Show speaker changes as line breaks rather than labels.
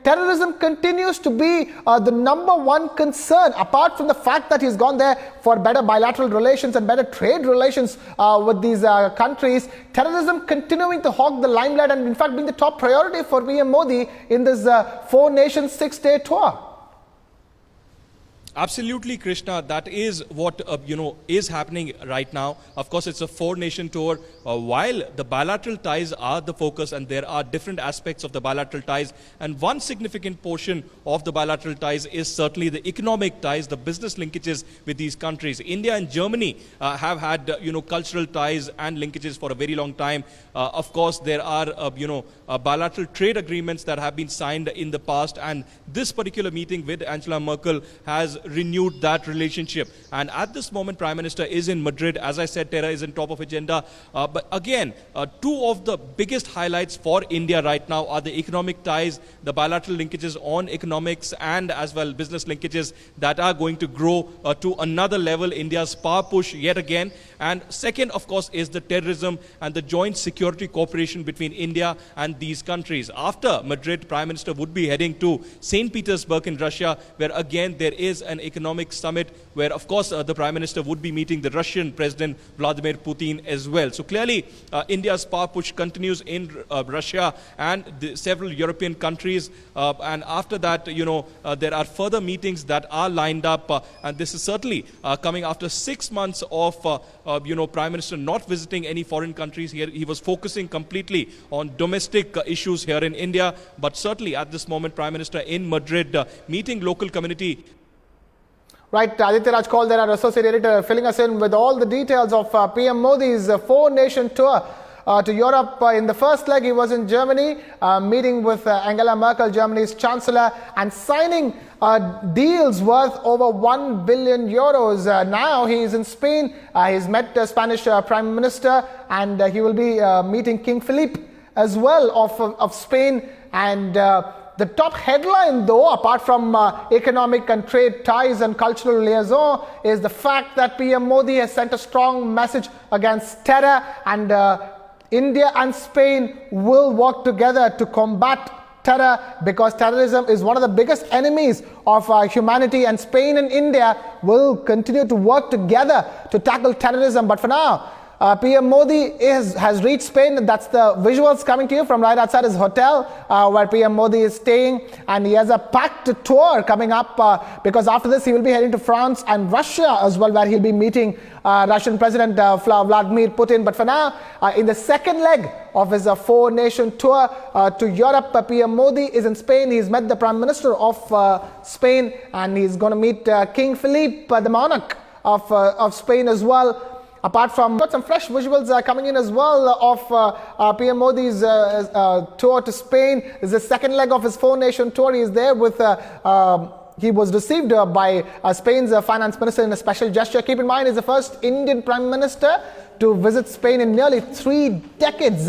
terrorism continues to be the number one concern, apart from the fact that he's gone there for better bilateral relations and better trade relations with these countries. Terrorism continuing to hog the limelight and in fact being the top priority for PM Modi in this 4-nation, 6-day tour.
Absolutely, Krishna. That is what is happening right now. Of course, it's a 4-nation tour. While the bilateral ties are the focus, and there are different aspects of the bilateral ties, and one significant portion of the bilateral ties is certainly the economic ties, the business linkages with these countries. India and Germany have had cultural ties and linkages for a very long time. Of course, there are bilateral trade agreements that have been signed in the past, and this particular meeting with Angela Merkel has renewed that relationship. And at this moment, Prime Minister is in Madrid. As I said, terror is on top of agenda. But again, two of the biggest highlights for India right now are the economic ties, the bilateral linkages on economics and as well business linkages that are going to grow to another level. India's power push yet again. And second, of course, is the terrorism and the joint security cooperation between India and these countries. After Madrid, Prime Minister would be heading to St. Petersburg in Russia, where again there is an economic summit where, of course, the Prime Minister would be meeting the Russian President Vladimir Putin as well. So clearly, India's power push continues in Russia and several European countries. And after that, there are further meetings that are lined up. And this is certainly coming after 6 months of, Prime Minister not visiting any foreign countries here. He was focusing completely on domestic issues here in India. But certainly at this moment, Prime Minister in Madrid, meeting local community.
Right, Aditya Raj Kaul, there, our associate editor, filling us in with all the details of PM Modi's 4-nation tour to Europe. In the first leg, he was in Germany, meeting with Angela Merkel, Germany's chancellor, and signing deals worth over 1 billion euros. Now he is in Spain. He's met the Spanish Prime Minister, and he will be meeting King Philippe as well of Spain. And the top headline, though, apart from economic and trade ties and cultural liaison, is the fact that PM Modi has sent a strong message against terror, and India and Spain will work together to combat terror, because terrorism is one of the biggest enemies of humanity, and Spain and India will continue to work together to tackle terrorism. But for now, PM Modi has reached Spain. That's the visuals coming to you from right outside his hotel where PM Modi is staying. And he has a packed tour coming up because after this he will be heading to France and Russia as well, where he'll be meeting Russian President Vladimir Putin. But for now, in the second leg of his 4-nation tour to Europe, PM Modi is in Spain. He's met the Prime Minister of Spain, and he's going to meet King Philippe, the monarch of Spain as well. Apart from, got some fresh visuals coming in as well of PM Modi's tour to Spain. This is the second leg of his 4-nation tour. He is there with, he was received by Spain's finance minister in a special gesture. Keep in mind, he's the first Indian Prime Minister to visit Spain in nearly 3 decades.